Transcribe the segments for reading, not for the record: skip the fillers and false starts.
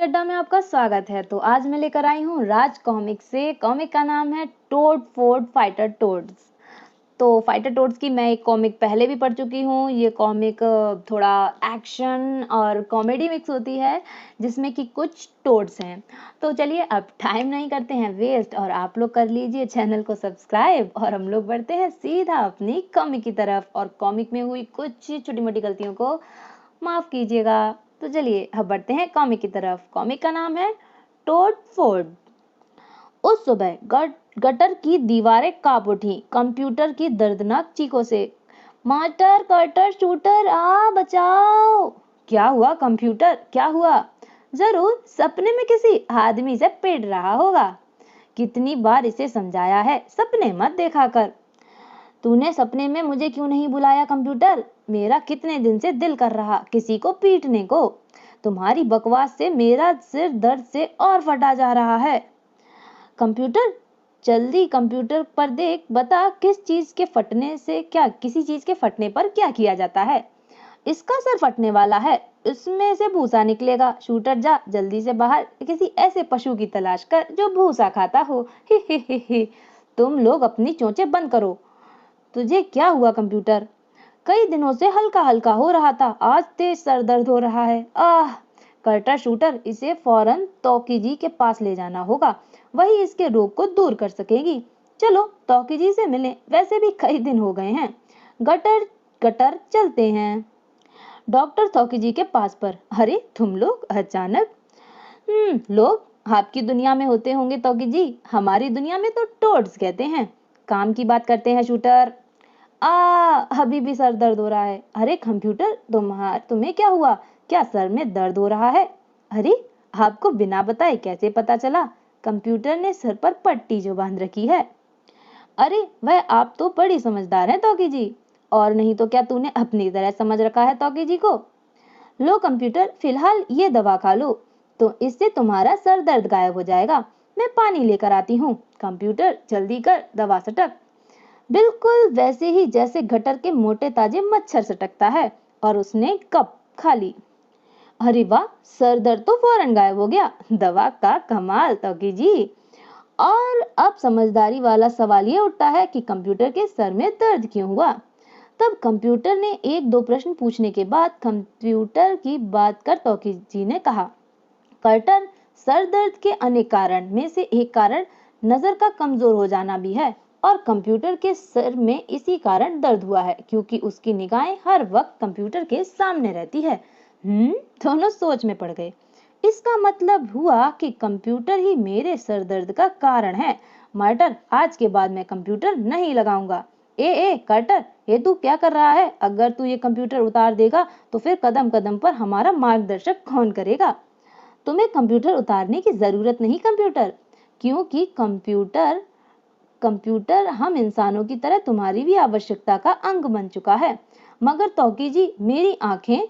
अड्डा में आपका स्वागत है। तो आज मैं लेकर आई हूँ राज कॉमिक से। कॉमिक का नाम है टोड फोर्ड फाइटर टोड्स। तो फाइटर टोड्स की मैं एक कॉमिक पहले भी पढ़ चुकी हूँ। ये कॉमिक थोड़ा एक्शन और कॉमेडी मिक्स होती है, जिसमें कि कुछ टोड्स हैं। तो चलिए अब टाइम नहीं करते हैं वेस्ट, और आप लोग कर लीजिए चैनल को सब्सक्राइब, और हम लोग बढ़ते हैं सीधा अपनी कॉमिक की तरफ। और कॉमिक में हुई कुछ छोटी मोटी गलतियों को माफ कीजिएगा। तो चलिए अब बढ़ते हैं कॉमिक की तरफ। कॉमिक का नाम है टोड फोर्ड। उस सुबह गटर की दीवारें कांप उठी कंप्यूटर की दर्दनाक चीखों से। मास्टर कटर शूटर आ बचाओ। क्या हुआ कंप्यूटर, क्या हुआ? जरूर सपने में किसी आदमी से पेड़ रहा होगा। कितनी बार इसे समझाया है सपने मत देखा कर। तूने सपने में मुझे क्यों नहीं बुलाया कंप्यूटर? मेरा कितने दिन से दिल कर रहा किसी को पीटने को। तुम्हारी बकवास से मेरा सिर दर्द से और फटा जा रहा है। कंप्यूटर जल्दी कंप्यूटर पर देख, बता किस चीज के फटने से क्या किसी चीज के फटने पर क्या किया जाता है? इसका सर फटने वाला है, इसमें से भूसा निकलेगा। शूटर जा जल्दी से बाहर किसी ऐसे पशु की तलाश कर जो भूसा खाता हो। ही ही ही ही। तुम लोग अपनी चोंचें बंद करो। तुझे क्या हुआ कंप्यूटर? कई दिनों से हल्का हल्का हो रहा था, आज तेज सर दर्द हो रहा है। आह! कर्टर शूटर, इसे फौरन तौकीजी के पास ले जाना होगा, वही इसके रोग को दूर कर सकेगी। चलो तौकीजी से मिलें, वैसे भी कई दिन हो गए हैं। गटर गटर चलते हैं डॉक्टर तौकीजी के पास पर। अरे तुम लोग अचानक? लोग आपकी दुनिया में होते होंगे तौकीजी, हमारी दुनिया में तो टोड्स कहते हैं। काम की बात करते हैं शूटर। अभी भी सर दर्द हो रहा है। अरे कंप्यूटर, तुम्हें क्या हुआ? क्या सर में दर्द हो रहा है? अरे आपको बिना बताए कैसे पता चला? कंप्यूटर ने सर पर पट्टी जो बांध रखी है। अरे वह आप तो बड़ी समझदार हैं तौकी जी। और नहीं तो क्या तूने अपनी तरह समझ रखा है तौकी जी को? लो कंप्यूटर, फिलहाल ये दवा खा लो, तो इससे तुम्हारा सर दर्द गायब हो जाएगा। मैं पानी लेकर आती हूँ। कंप्यूटर जल्दी कर, दवा सटक। बिल्कुल वैसे ही जैसे गटर के मोटे ताजे मच्छर सटकता है, और उसने कप खा ली। अरे वाह, सर दर्द तो फौरन गायब हो गया। दवा का कमाल तौकी जी। और अब समझदारी वाला सवाल ये उठता है कि कंप्यूटर के सर में दर्द क्यों हुआ? तब कंप्यूटर ने एक दो प्रश्न पूछने के बाद कंप्यूटर की बात कर तौकी जी ने कहा, कर्टन, सर दर्द के अनेक कारण में से एक कारण नजर का कमजोर हो जाना भी है, और कंप्यूटर के सर में इसी कारण दर्द हुआ है क्योंकि उसकी निगाहें हर वक्त कंप्यूटर के सामने रहती है। दोनों सोच में पड़ गए। इसका मतलब हुआ कि कंप्यूटर ही मेरे सर दर्द का कारण है। मार्टर, आज के बाद मैं कंप्यूटर नहीं लगाऊंगा। ए कार्टर, ये तू क्या कर रहा है? अगर तू ये कंप्यूटर उतार देगा तो फिर कदम कदम पर हमारा मार्गदर्शक कौन करेगा? तुम्हें कंप्यूटर उतारने की जरूरत नहीं कंप्यूटर, क्योंकि कंप्यूटर कंप्यूटर हम इंसानों की तरह तुम्हारी भी आवश्यकता का अंग बन चुका है। मगर तौकी जी, मेरी आंखें,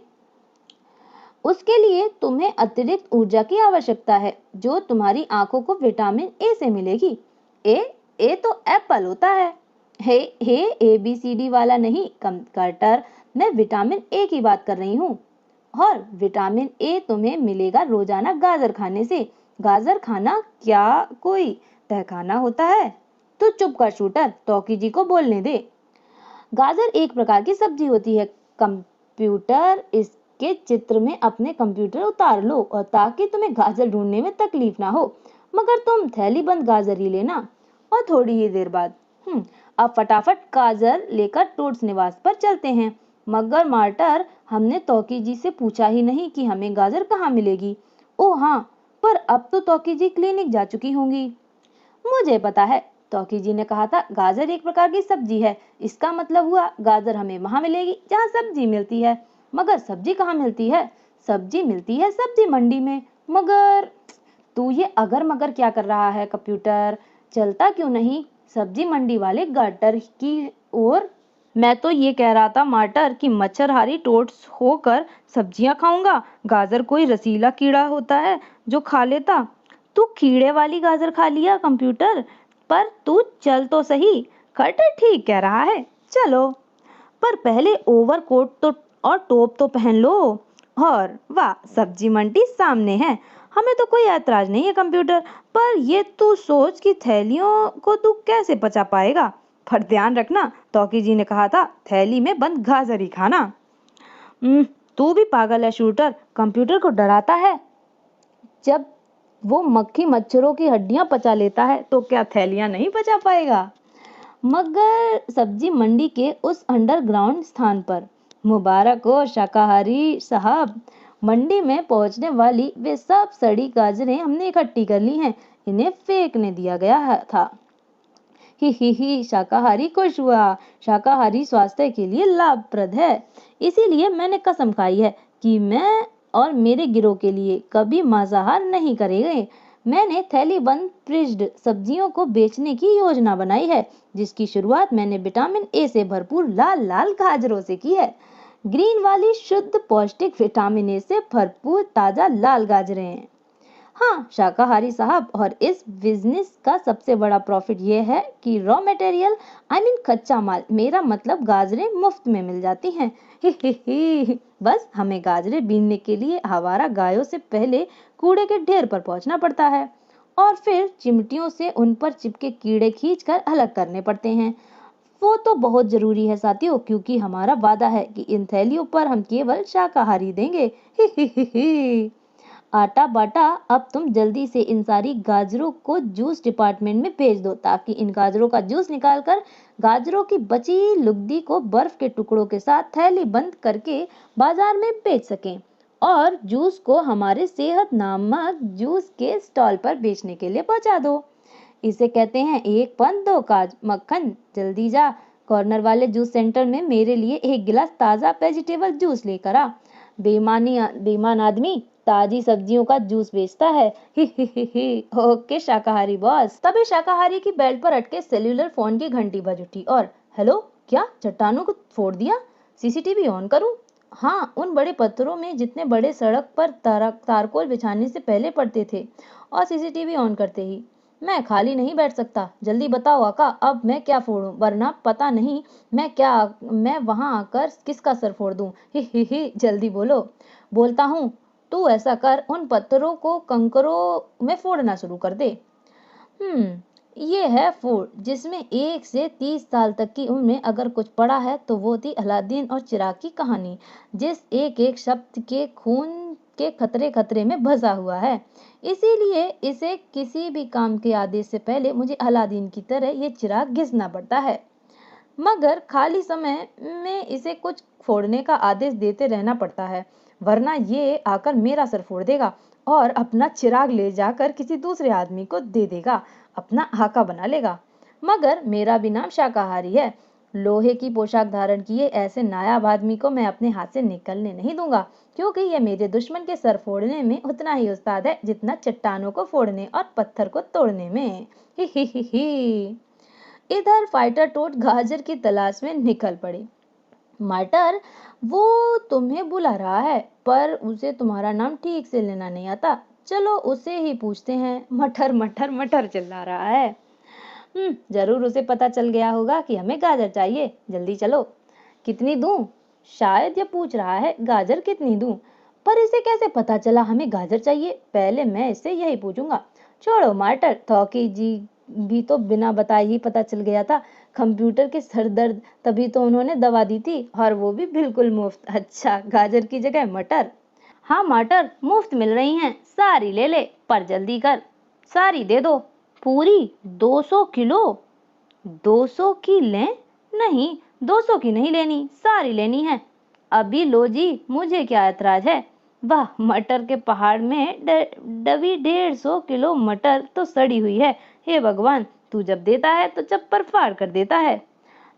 उसके लिए तुम्हें अतिरिक्त ऊर्जा की आवश्यकता है, जो तुम्हारी आंखों को विटामिन ए से मिलेगी। ए ए तो एप्पल होता है। हे हे ABCD वाला नहीं कार्टर, मैं विटामिन ए की बात कर रही हूँ। और विटामिन ए तुम्हें मिलेगा रोजाना गाजर खाने से। गाजर खाना क्या कोई तहखाना होता है? तो चुप कर शूटर, तौकी जी को बोलने दे। गाजर एक प्रकार की सब्जी होती है कंप्यूटर, इसके चित्र में अपने कंप्यूटर उतार लो, और ताकि तुम्हें गाजर ढूंढने में तकलीफ ना हो। मगर तुम थैली बंद गाजर ही लेना। और थोड़ी ही देर बाद अब फटाफट गाजर लेकर टोड्स निवास पर चलते हैं। मगर मार्टर, हमने तौकी जी से पूछा ही नहीं कि हमें गाजर कहाँ मिलेगी। ओ हाँ, पर अब तो तौकी जी क्लिनिक जा चुकी होंगी। मुझे पता है, तौकी जी ने कहा था गाजर एक प्रकार की सब्जी है। इसका मतलब हुआ गाजर हमें वहां मिलेगी जहाँ सब्जी मिलती है। मगर सब्जी कहाँ मिलती है? सब्जी मिलती है सब्जी मंडी में। मगर तू ये अगर मगर क्या कर रहा है कंप्यूटर? चलता क्यों नहीं सब्जी मंडी वाले गाटर की ओर? मैं तो ये कह रहा था मार्टर कि मच्छरहारी टोट्स होकर सब्जियां खाऊंगा। गाजर कोई रसीला कीड़ा होता है जो खा लेता। तू कीड़े वाली गाजर खा लिया कंप्यूटर। पर तू चल तो सही। कर्टर ठीक कह रहा है, चलो। पर पहले ओवरकोट तो और टोप तो पहन लो। और वाह, सब्जी मंडी सामने है। हमें तो कोई ऐतराज नहीं है कंप्यूटर, पर ये तू सोच कि थैलियों को तू कैसे पचा पाएगा। पर ध्यान रखना, तौकी जी ने कहा था थैली में बंद गाजर ही खाना। तू भी पागल है शूटर, कंप्यूटर को डराता है। जब वो मक्खी मच्छरों की हड्डियां पचा लेता है तो क्या थैलियां नहीं पचा पाएगा। मगर सब्जी मंडी के उस अंडरग्राउंड स्थान पर मुबारक हो शाकाहारी साहब, मंडी में पहुंचने वाली वे सब सड़ी गाजरें हमने इकट्ठी कर ली हैं, इन्हें फेंकने दिया गया था। ही शाकाहारी खुश हुआ। शाकाहारी स्वास्थ्य के लिए लाभप्रद है, इसीलिए मैंने कसम खाई है कि मैं और मेरे गिरोह के लिए कभी मांसाहार नहीं करेंगे। मैंने थैली बंद फ्रिज्ड सब्जियों को बेचने की योजना बनाई है, जिसकी शुरुआत मैंने विटामिन ए से भरपूर लाल लाल गाजरों से की है। ग्रीन वाली शुद्ध पौष्टिक विटामिन ए से भरपूर ताजा लाल गाजरें हैं। हाँ शाकाहारी साहब, और इस बिजनेस का सबसे बड़ा प्रॉफिट ये है कि रॉ मटेरियल कच्चा माल, मेरा मतलब गाजरें मुफ्त में मिल जाती हैं। ही बस हमें गाजरें बीनने के लिए आवारा गायों से पहले कूड़े के ढेर पर पहुंचना पड़ता है और फिर चिमटियों से उन पर चिपके कीड़े खींचकर अलग करने पड़ते हैं। वो तो बहुत जरूरी है साथियों, क्योंकि हमारा वादा है कि इन थैलियों पर हम केवल शाकाहारी देंगे। ही आटा बाटा, अब तुम जल्दी से इन सारी गाजरों को जूस डिपार्टमेंट में भेज दो, ताकि इन गाजरों का जूस निकालकर गाजरों की बची लुगदी को बर्फ के टुकड़ों के साथ थैली बंद करके बाजार में बेच सकें, और जूस को हमारे सेहत नामक जूस के स्टॉल पर बेचने के लिए पहुंचा दो। इसे कहते हैं एक पंथ दो काज मक्खन। जल्दी जा, कॉर्नर वाले जूस सेंटर में मेरे लिए एक गिलास ताजा वेजिटेबल जूस लेकर आ। बेईमान आदमी ताजी सब्जियों का जूस बेचता है। ही ओके शाकाहारी बॉस। तभी शाकाहारी की बेल्ट पर अटके सेल्यूलर फोन की घंटी बज उठी और हेलो, क्या चट्टानों को फोड़ दिया? सीसीटीवी ऑन करूं? हाँ, उन बड़े पत्थरों में जितने बड़े सड़क पर तारकोल बिछाने से पहले पड़ते थे, और सीसीटीवी ऑन करते ही। मैं खाली नहीं बैठ सकता, जल्दी बताओ आका, अब मैं क्या फोड़ूं, वरना पता नहीं मैं वहां आकर किसका सर फोड़ दूं। ही जल्दी बोलो। बोलता हूँ, तू ऐसा कर, उन पत्थरों को कंकरों में फोड़ना शुरू कर दे। ये है फोड़, जिसमें 1 से 30 साल तक की उम्र में अगर कुछ पड़ा है तो वो थी अलादीन और चिराग की कहानी, जिस एक एक शब्द के खून के खतरे खतरे में बसा हुआ है। इसीलिए इसे किसी भी काम के आदेश से पहले मुझे अलादीन की तरह ये चिराग घिसना पड़ता है, मगर खाली समय में इसे कुछ फोड़ने का आदेश देते रहना पड़ता है, वरना ये आकर मेरा सर फोड़ देगा और अपना चिराग ले जाकर किसी दूसरे आदमी को दे देगा, अपना आका बना लेगा। मगर मेरा भी नाम शाकाहारी है। लोहे की पोशाक धारण किए ऐसे नायाब आदमी को मैं अपने हाथ से निकलने नहीं दूंगा, क्योंकि यह मेरे दुश्मन के सर फोड़ने में उतना ही उस्ताद है जितना चट्टानों को फोड़ने और पत्थर को तोड़ने में। ही। इधर फाइटर टोट गाजर की तलाश में निकल पड़े। मटर, वो तुम्हें बुला रहा है, पर उसे तुम्हारा नाम ठीक से लेना नहीं आता। चलो उसे ही पूछते हैं। मटर मटर मटर चिल्ला रहा है। जरूर उसे पता चल गया होगा कि हमें गाजर चाहिए, जल्दी चलो। कितनी दूं? शायद ये पूछ रहा है गाजर कितनी दूं, पर इसे कैसे पता चला हमें गाजर चाहिए? पहले मैं इससे यही पूछूंगा। छोड़ो मटर, थौकी जी भी तो बिना बताए ही पता चल गया था। कंप्यूटर के सर दर्द, तभी तो उन्होंने दवा दी थी, और वो भी बिल्कुल मुफ्त। अच्छा, गाजर की जगह मटर? हाँ मटर मुफ्त मिल रही हैं, सारी ले ले, पर जल्दी कर, सारी दे दो। पूरी 200 किलो? 200 की लें? नहीं, 200 की नहीं लेनी, सारी लेनी है। अभी लो जी, मुझे क्या ऐतराज है। वाह, मटर के पहाड़ में डबी 150 किलो मटर तो सड़ी हुई है। हे भगवान, तू जब देता है तो चप्पर फाड़ कर देता है।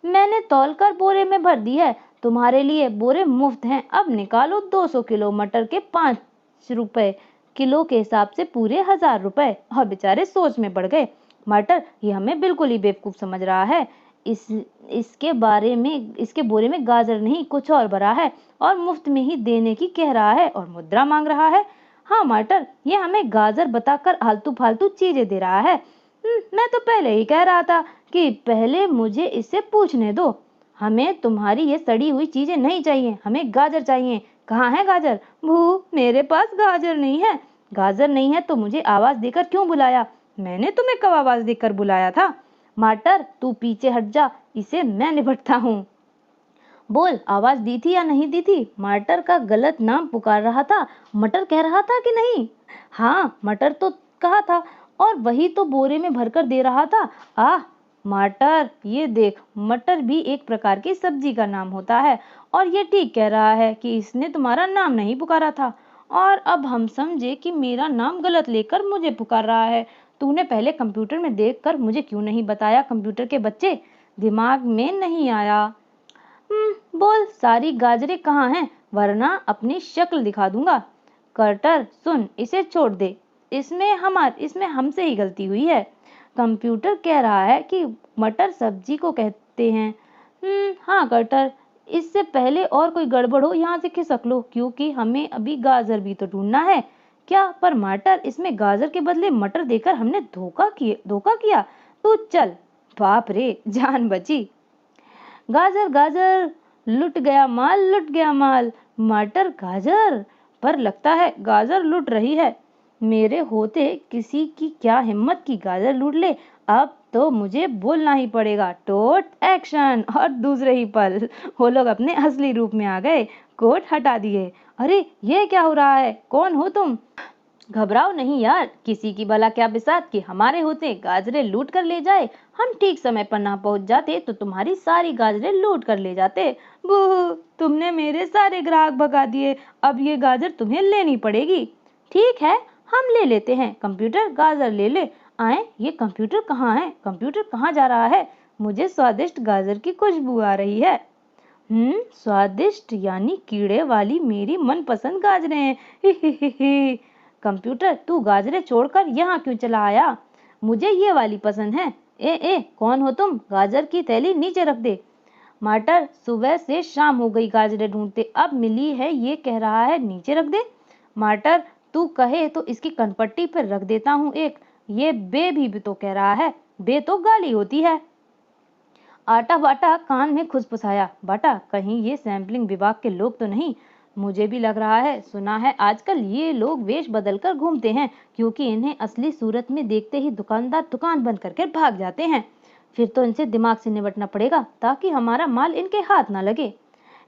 मैंने तौलकर बोरे में भर दी है, तुम्हारे लिए बोरे मुफ्त हैं। अब निकालो 200 किलो मटर के 5 रुपए किलो के हिसाब से पूरे 1000 रुपए। और बेचारे सोच में पड़ गए। मटर ये हमें बिल्कुल ही बेवकूफ समझ रहा है। इसके बोरे में गाजर नहीं कुछ और भरा है, और मुफ्त में ही देने की कह रहा है और मुद्रा मांग रहा है। हाँ मटर, ये हमें गाजर बताकर आलतू फालतू चीजें दे रहा है। मैं तो पहले ही कह रहा था कि पहले मुझे इससे पूछने दो। हमें तुम्हारी ये सड़ी हुई चीजें नहीं चाहिए, हमें गाजर चाहिए। कहाँ है गाजर? भू, मेरे पास गाजर नहीं है। गाजर नहीं है तो मुझे आवाज देकर क्यों बुलाया? मैंने तुम्हें कब आवाज देकर बुलाया था? मटर तू पीछे हट जा, इसे मैं निपटता हूँ। बोल, आवाज दी थी या नहीं दी थी? मटर का गलत नाम पुकार रहा था। मटर कह रहा था कि नहीं? हाँ, मटर तो कहा था, और वही तो बोरे में भरकर दे रहा था। आह मटर, ये देख, मटर भी एक प्रकार की सब्जी का नाम होता है, और ये ठीक कह रहा है कि इसने तुम्हारा नाम नहीं पुकारा था, और अब हम समझे कि मेरा नाम गलत लेकर मुझे पुकार रहा है। तूने पहले कंप्यूटर में देखकर मुझे क्यों नहीं बताया? कंप्यूटर के बच्चे, दिमाग में नहीं आया। बोल, सारी गाजरें कहाँ हैं, वरना अपनी शक्ल दिखा दूंगा। कर्टर सुन, इसे छोड़ दे, इसमें हमसे ही गलती हुई है। कंप्यूटर कह रहा है कि मटर सब्जी को कहते हैं। हाँ कर्टर, इससे पहले और कोई गड़बड़ हो यहाँ से खिसक लो, क्योंकि हमें अभी गाजर भी तो ढूंढना है। क्या पर मटर, इसमें गाजर के बदले मटर देकर हमने धोखा किया। तो चल, बाप रे, जान बची। गाजर गाजर, लुट गया माल। मटर गाजर, पर लगता है गाजर लुट रही है। मेरे होते किसी की क्या हिम्मत की गाजर लूट ले। अब तो मुझे बोलना ही पड़ेगा। टोट एक्शन। और दूसरे ही पल वो लोग अपने असली रूप में आ गए, कोट हटा दिए। अरे ये क्या हो रहा है? कौन हो तुम? घबराओ नहीं यार, किसी की भला क्या बिसात कि हमारे होते गाजरे लूट कर ले जाए। हम ठीक समय पर ना पहुंच जाते तो तुम्हारी सारी गाजरे लूट कर ले जाते। बूह, तुमने मेरे सारे ग्राहक भगा दिए, अब ये गाजर तुम्हें लेनी पड़ेगी। ठीक है, हम ले लेते हैं। कंप्यूटर, गाजर ले ले। आए, ये कंप्यूटर कहाँ है? कंप्यूटर कहाँ जा रहा है? मुझे स्वादिष्ट गाजर की खुशबू आ रही है। स्वादिष्ट यानी कीड़े वाली मेरी मनपसंद गाजरें हैं। ही। कंप्यूटर, तू गाजरें छोड़कर यहाँ क्यों चला आया? मुझे ये वाली पसंद है। ए कौन हो तुम? गाजर की थैली नीचे रख दे। मटर, सुबह से शाम हो गई गाजरें ढूंढते, अब मिली है ये कह रहा है नीचे रख दे। मटर, तू कहे तो इसकी कनपट्टी पर रख देता हूँ एक। ये बे भी तो कह रहा है, बे तो गाली होती है। आटा बाटा कान में खुसफुसाया। बाटा, कहीं ये सैंपलिंग विभाग के लोग तो नहीं? मुझे भी लग रहा है। सुना है आजकल ये लोग वेश बदलकर घूमते हैं, क्योंकि इन्हें असली सूरत में देखते ही दुकानदार दुकान बंद करके भाग जाते हैं। फिर तो इनसे दिमाग से निपटना पड़ेगा, ताकि हमारा माल इनके हाथ ना लगे।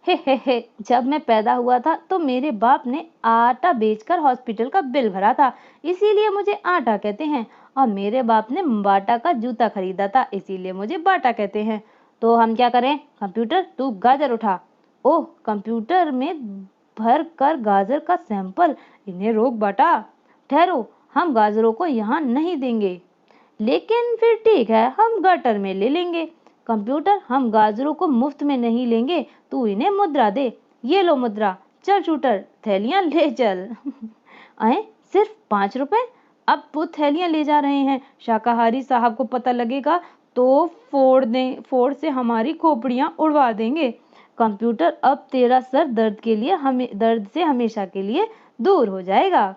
हे, जब मैं पैदा हुआ था तो मेरे बाप ने आटा बेचकर हॉस्पिटल का बिल भरा था, इसीलिए मुझे आटा कहते हैं। और मेरे बाप ने बाटा का जूता खरीदा था, इसीलिए मुझे बाटा कहते हैं। तो हम क्या करें? कंप्यूटर, तू गाजर उठा। ओह, कंप्यूटर में भर कर गाजर का सैंपल, इन्हें रोक बाटा। ठहरो, हम गाजरों को यहाँ नहीं देंगे। लेकिन फिर ठीक है, हम गटर में ले लेंगे। कंप्यूटर, हम गाजरों को मुफ्त में नहीं लेंगे, तू इन्हें मुद्रा दे। ये लो मुद्रा। चल शूटर, थैलियां ले चल। आए, सिर्फ 5 रुपए? अब वो थैलियां ले जा रहे हैं। शाकाहारी साहब को पता लगेगा तो फोड़ से हमारी खोपड़ियां उड़वा देंगे। कंप्यूटर, अब तेरा सर दर्द से हमेशा के लिए दूर हो जाएगा।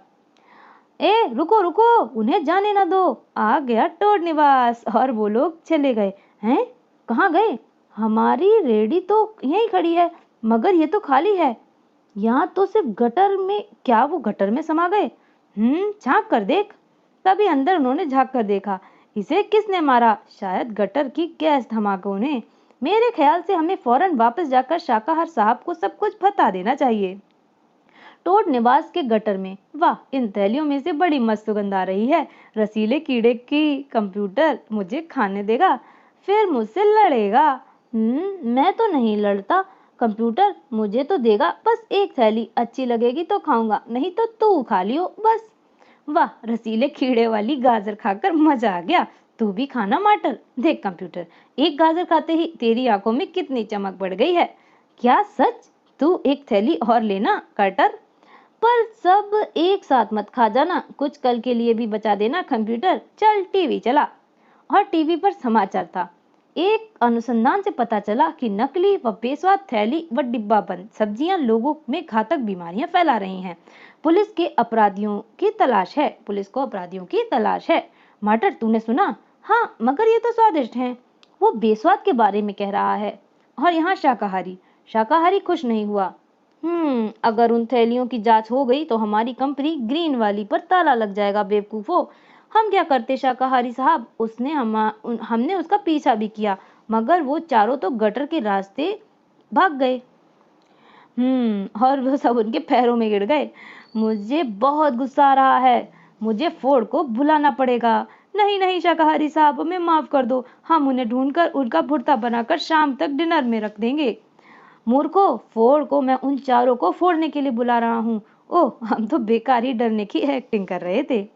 ए रुको रुको, उन्हें जाने ना दो। आ गया टोड निवास। और वो लोग चले गए। हैं? कहाँ गए? हमारी रेडी तो यहीं खड़ी है, मगर ये तो खाली है। यहाँ तो सिर्फ गटर में, क्या वो गटर में समा गए? झांक कर देख। तभी अंदर उन्होंने झांक कर देखा। इसे किसने मारा? शायद गटर की गैस धमाका उन्हें। मेरे ख्याल से हमें फौरन वापस जाकर शाकाहार साहब को सब कुछ बता देना चाहिए। टोड निवास के गटर में, वाह, इन थैलियों में से बड़ी मस्त सुगंध आ रही है। रसीले कीड़े की। कंप्यूटर, मुझे खाने देगा, फिर मुझसे लड़ेगा। मैं तो नहीं लड़ता। कंप्यूटर, मुझे तो देगा, बस एक थैली, अच्छी लगेगी तो खाऊंगा, नहीं तो तू खा लियो बस। वाह, रसीले कीड़े वाली गाजर खाकर मजा आ गया। तू भी खाना मटर। देख कंप्यूटर, एक गाजर खाते ही तेरी आंखों में कितनी चमक बढ़ गई है। क्या सच? तू एक थैली और लेना कटर, पर सब एक साथ मत खा जाना, कुछ कल के लिए भी बचा देना। कंप्यूटर, चल टीवी चला। और टीवी पर समाचार था। एक अनुसंधान से पता चला कि नकली व बेस्वाद थैली व डिब्बा बंद सब्जियां लोगों में घातक बीमारियां फैला रही हैं। पुलिस को अपराधियों की तलाश है। मटर, तूने सुना? हाँ, मगर ये तो स्वादिष्ट हैं। वो बेस्वाद के बारे में कह रहा है। और यहाँ शाकाहारी खुश नहीं हुआ। अगर उन थैलियों की जांच हो गई तो हमारी कंपनी ग्रीन वाली पर ताला लग जाएगा बेवकूफो। हम क्या करते शाकाहारी साहब, हमने उसका पीछा भी किया, मगर वो चारों तो गटर के रास्ते भाग गए। और वो सब उनके पैरों में गिर गए। मुझे बहुत गुस्सा आ रहा है। मुझे फोर्ड को बुलाना पड़ेगा। नहीं नहीं शाकाहारी साहब, हमें माफ कर दो। हम उन्हें ढूंढकर उनका भुर्ता बनाकर शाम तक डिनर में रख देंगे। मूर्खो, फोर्ड को मैं उन चारों को फोड़ने के लिए बुला रहा हूँ। ओह, हम तो बेकार ही डरने की एक्टिंग कर रहे थे।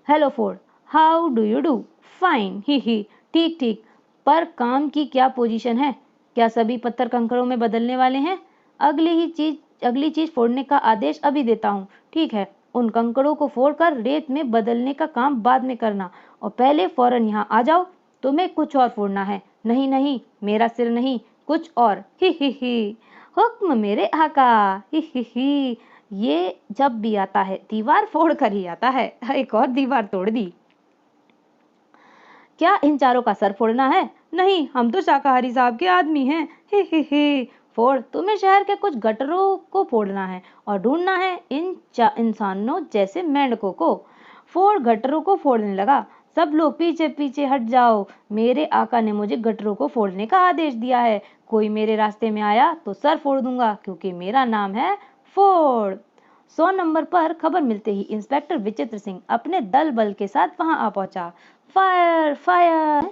Hello Ford, how do you do? Fine, ही ठीक ठीक। पर काम की क्या पोजीशन है? क्या सभी पत्थर कंकड़ों में बदलने वाले हैं? अगली चीज फोड़ने का आदेश अभी देता हूँ। ठीक है, उन कंकड़ों को फोड़कर रेत में बदलने का काम बाद में करना, और पहले फौरन यहाँ आ जाओ। तुम्हें कुछ और फोड़ना है। नहीं नहीं, मेरा सिर नहीं, कुछ और। ही हुक्म मेरे आका। ही ये जब भी आता है दीवार फोड़ कर ही आता है। एक और दीवार तोड़ दी। क्या इन चारों का सर फोड़ना है? नहीं, हम तो शाकाहारी साहब के आदमी हैं। ही फोड़, तुम्हें शहर के कुछ गटरों को फोड़ना है और ढूंढना है इन इंसानों जैसे मेंढकों को। फोड़ गटरों को फोड़ने लगा। सब लोग पीछे पीछे हट जाओ। मेरे आका ने मुझे गटरों को फोड़ने का आदेश दिया है। कोई मेरे रास्ते में आया तो सर फोड़ दूंगा, क्योंकि मेरा नाम है फोड़। 100 नंबर पर खबर मिलते ही इंस्पेक्टर विचित्र सिंह अपने दल बल के साथ वहां आ पहुंचा। Fire fire!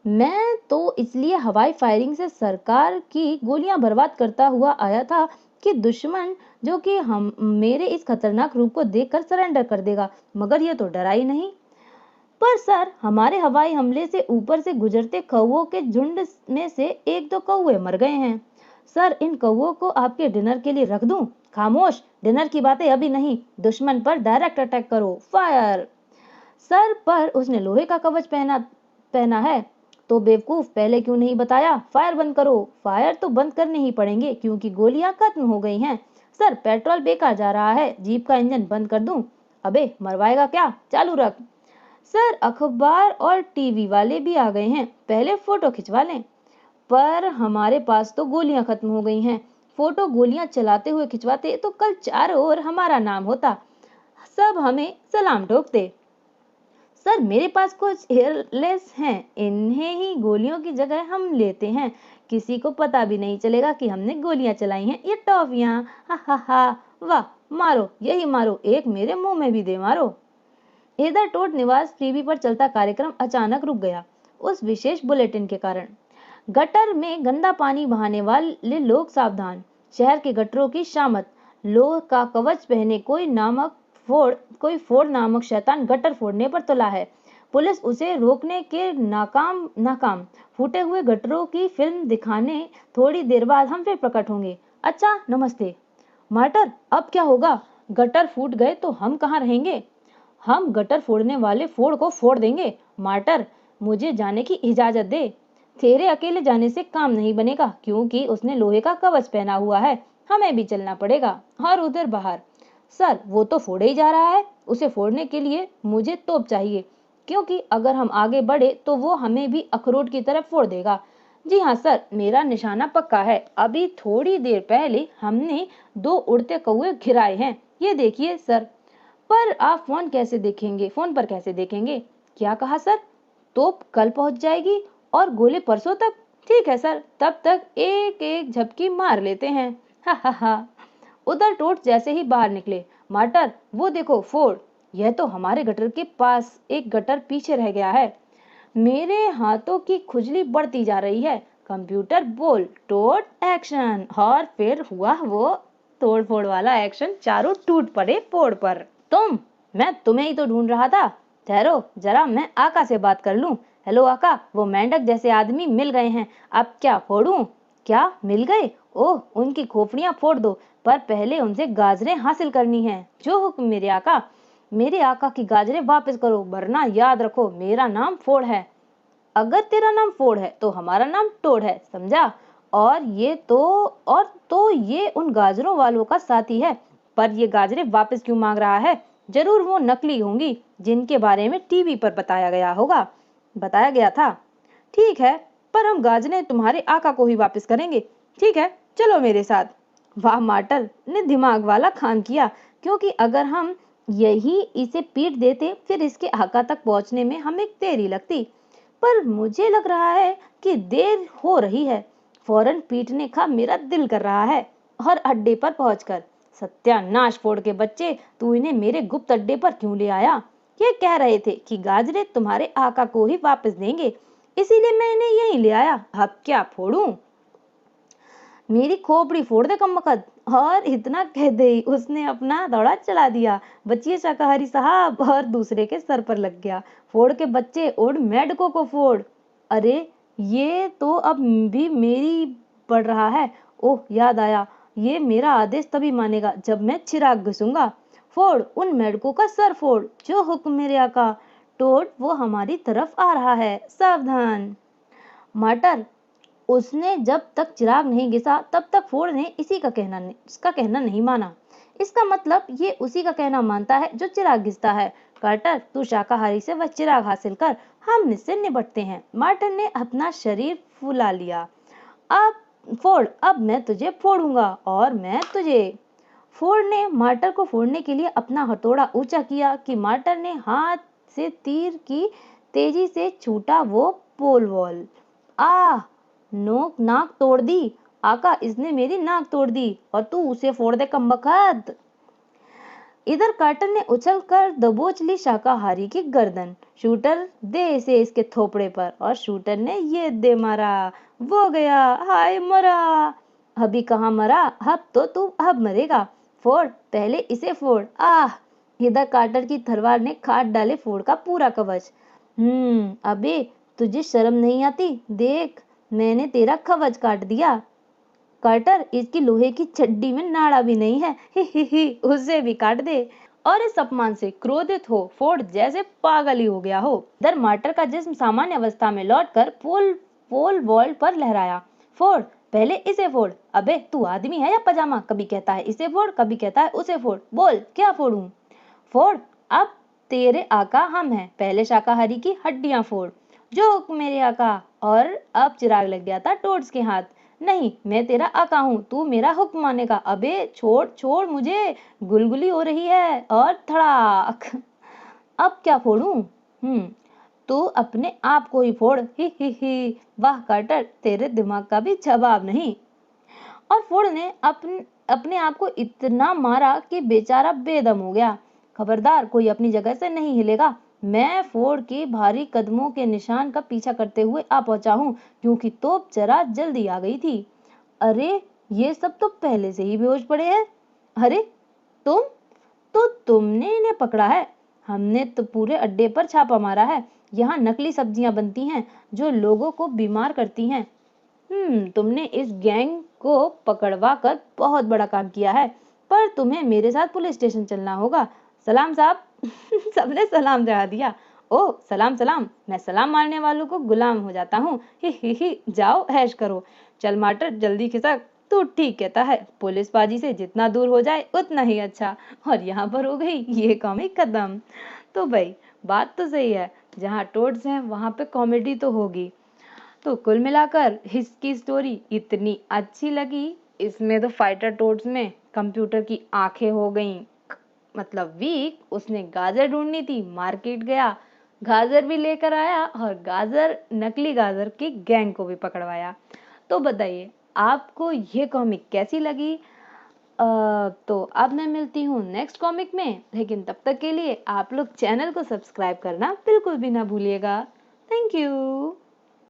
मैं तो इसलिए हवाई फायरिंग से सरकार की गोलियां बर्बाद करता हुआ आया था कि दुश्मन जो कि हम मेरे इस खतरनाक रूप को देखकर सरेंडर कर देगा, मगर यह तो डरा ही नहीं। पर सर, हमारे हवाई हमले से ऊपर से गुजरते कौवों के झुंड में से एक दो कौवे मर गए हैं। सर, इन कौवों को आपके डिनर के लिए रख दूं? खामोश, डिनर की बातें अभी नहीं, दुश्मन पर डायरेक्ट अटैक करो। फायर! सर, पर उसने लोहे का कवच पहना पहना है। तो बेवकूफ, पहले क्यों नहीं बताया? फायर बंद करो। फायर तो बंद करने ही पड़ेंगे, क्योंकि गोलियां खत्म हो गई हैं। सर, पेट्रोल बेकार जा रहा है, जीप का इंजन बंद कर दूं? अबे, मरवाएगा क्या? चालू रख। सर, अखबार और टीवी वाले भी आ गए हैं, पहले फोटो खिंचवा लें। पर हमारे पास तो गोलियां खत्म हो गई हैं। फोटो गोलियां चलाते हुए खिंचवाते तो कल चारों ओर हमारा नाम होता, सब हमें सलाम ठोकते। सर, मेरे पास कुछ एयरलेस हैं, इन्हें ही गोलियों की जगह हम लेते हैं। किसी को पता भी नहीं चलेगा कि हमने गोलियां चलाई हैं। ये टॉफियां, हा, वाह, मारो, यही मारो, एक मेरे मुंह में भी दे मारो। इधर टोट निवास टीवी पर चलता कार्यक्रम अचानक रुक गया, उस विशेष बुलेटिन के कारण। गटर में गंदा पानी बहाने वाले लोग सावधान। शहर के गटरों की शामत। लोह का कवच पहने कोई फोड़ नामक शैतान गटर फोड़ने पर तुला है। पुलिस उसे रोकने के नाकाम। फूटे हुए गटरों की फिल्म दिखाने थोड़ी देर बाद हम फिर प्रकट होंगे। अच्छा, नमस्ते। मार्टर, अब क्या होगा? गटर फूट गए तो हम कहाँ रहेंगे? हम गटर फोड़ने वाले फोड़ को फोड़ देंगे। मार्टर, मुझे जाने की इजाजत दे। तेरे अकेले जाने से काम नहीं बनेगा, क्योंकि उसने लोहे का कवच पहना हुआ है। हमें भी चलना पड़ेगा। और उधर बाहर, सर, वो तो फोड़े ही जा रहा है। उसे फोड़ने के लिए मुझे तोप चाहिए, क्योंकि अगर हम आगे बढ़े तो वो हमें भी अखरोट की तरफ फोड़ देगा। जी हाँ सर, मेरा निशाना पक्का है। अभी थोड़ी देर पहले हमने 2 उड़ते कौवे गिराए हैं, ये देखिए सर। पर आप फोन पर कैसे देखेंगे? क्या कहा सर? तोप कल पहुंच जाएगी और गोले परसों तक। ठीक है सर, तब तक एक एक झपकी मार लेते हैं। हा। उधर टोट जैसे ही बाहर निकले। मार्टर, वो देखो फोर्ड। यह तो हमारे गटर के पास एक गटर पीछे रह गया है। मेरे हाथों की खुजली बढ़ती जा रही है। कंप्यूटर बोल, टोट एक्शन। और फिर हुआ वो तोड़ फोड़ वाला एक्शन। चारों टूट पड़े फोड़ पर। मैं तुम्हें ही तो ढूंढ रहा था। ठहरो जरा, मैं आका से बात कर लूं। हेलो आका, वो मेंढक जैसे आदमी मिल गए हैं। अब क्या फोड़ूं? क्या मिल गए? ओह, उनकी खोपड़ियां फोड़ दो, पर पहले उनसे गाजरें हासिल करनी है। जो हुक्म मेरे आका। मेरे आका की गाजरें वापस करो, वरना याद रखो मेरा नाम फोड़ है। अगर तेरा नाम फोड़ है तो हमारा नाम टोड है, समझा? और ये उन गाजरों वालों का साथी है। पर ये गाजरें वापस क्यों मांग रहा है? जरूर वो नकली होंगी, जिनके बारे में टीवी पर बताया गया था। ठीक है, पर हम गाजरें तुम्हारे आका को ही वापस करेंगे। ठीक है, चलो मेरे साथ। वाह, मार्टर ने दिमाग वाला काम किया, क्योंकि अगर हम यही इसे पीट देते फिर इसके आका तक पहुंचने में हमें देरी लगती। पर मुझे लग रहा है कि देर हो रही है, फौरन पीटने का मेरा दिल कर रहा है। और अड्डे पर पहुंचकर, सत्यानाश फोड़ के बच्चे, तू इन्हें मेरे गुप्त अड्डे पर क्यों ले आया? ये कह रहे थे कि गाजरे तुम्हारे आका को ही वापस देंगे, इसीलिए मैं इन्हें यहीं ले आया। अब क्या फोड़ूं? मेरी खोपड़ी फोड़ दे कमबख्त। और इतना कहते ही उसने अपना दौड़ा चला दिया। बचिए शाकाहारी साहब, और दूसरे के सर पर लग गया। फोड़ के बच्चे, उड़ मेढकों को फोड़। अरे ये तो अब भी मेरी पड़ रहा है। ओह, याद आया, ये मेरा आदेश तभी मानेगा जब मैं चिराग घसूंगा। फोड़ उन मेढकों का सर, फोड़। जो हुक्म मेरे आका। टोड, वो हमारी तरफ आ रहा है, सावधान। मार्टर, उसने जब तक चिराग नहीं घिसा तब तक फोर्ड ने इसका कहना नहीं माना। इसका मतलब ये उसी का कहना मानता है जो चिराग घिसता है। कार्टर, तू शाकाहारी से वह चिराग हासिल कर, हम इससे निपटते हैं। मार्टिन ने अपना शरीर फुला लिया। अब फोर्ड, अब मैं तुझे फोड़ूंगा और मैं तुझे। फोर्ड ने मार्टर को फोड़ने के लिए अपना हथौड़ा ऊंचा किया कि मार्टर ने हाथ से तीर की तेजी से छूटा वो पोल वॉल। आह, नोक नाक तोड़ दी। आका, इसने मेरी नाक तोड़ दी और तू उसे फोड़ दे कमबख्त। इधर कार्टर ने उछलकर दबोच ली शाकाहारी की गर्दन। शूटर, दे इसे इसके थोपड़े पर। और शूटर ने ये दे मारा। वो गया। हाय, मरा। अभी कहाँ मरा, अब तो तू अब मरेगा। फोड़, पहले इसे फोड़। आह। इधर कार्टर की तलवार ने काट डाले फोड़ का पूरा कवच। अबे, तुझे शर्म नहीं आती? देख, मैंने तेरा कवच काट दिया। कार्टर, इसकी लोहे की चड्डी में नाड़ा भी नहीं है। ही, उसे भी काट दे। और इस अपमान से क्रोधित हो फोर्ड जैसे पागल ही हो गया हो। इधर मार्टर का जिस्म सामान्य अवस्था में लौटकर पोल वॉल पर लहराया। फोर्ड, पहले इसे फोड़। अबे, तू आदमी है या पजामा? कभी कहता है इसे फोड़, कभी कहता है उसे फोड़। बोल, क्या फोड़ूं? फोड़, अब तेरे आका हम हैं, पहले शाकाहारी की हड्डियां फोड़। जो हुक्म मेरे आका। और अब चिराग लग गया था टोड्स के हाथ। नहीं, मैं तेरा आका हूँ, तू मेरा हुक्म मानेगा। अबे छोड़ छोड़ मुझे, गुलगुली हो रही है। और धड़ाक। अब क्या फोड़ूं? तू अपने आप को ही फोड़। ही। वाह कार्टर, तेरे दिमाग का भी जवाब नहीं। और फोर्ड ने अपने आप को इतना मारा कि बेचारा बेदम हो गया। खबरदार, कोई अपनी जगह से नहीं हिलेगा। मैं फोर्ड के भारी कदमों के निशान का पीछा करते हुए आ पहुंचा हूँ, क्योंकि तोप जरा जल्दी आ गई थी। अरे, ये सब तो पहले से ही बेहोश पड़े हैं। अरे, तुमने इन्हें पकड़ा है? हमने तो पूरे अड्डे पर छापा मारा है। यहाँ नकली सब्जियां बनती हैं जो लोगों को बीमार करती हैं। तुमने इस गैंग को पकड़वा कर बहुत बड़ा काम किया है, पर तुम्हें मेरे साथ पुलिस स्टेशन चलना होगा। सलाम साहब। सबने सलाम जवा दिया। ओह, सलाम सलाम, मैं सलाम मारने वालों को गुलाम हो जाता हूँ। ही, जाओ ऐश करो। चल मार्टर, जल्दी खिसक। तू ठीक कहता है, पुलिसबाजी से जितना दूर हो जाए उतना ही अच्छा। और यहाँ पर हो गई ये कॉमिक खत्म। तो भाई, बात तो सही है, जहाँ टोड्स हैं वहां पे कॉमेडी तो होगी। तो कुल मिलाकर इसकी स्टोरी इतनी अच्छी लगी। इसमें तो फाइटर टोड्स में कंप्यूटर की आंखें हो गईं, मतलब वीक। उसने गाजर ढूंढनी थी, मार्केट गया, गाजर भी लेकर आया और नकली गाजर की गैंग को भी पकड़वाया। तो बताइए आपको ये कॉमिक कैसी लगी? तो अब मैं मिलती हूँ नेक्स्ट कॉमिक में, लेकिन तब तक के लिए आप लोग चैनल को सब्सक्राइब करना बिल्कुल भी ना भूलिएगा। Thank you.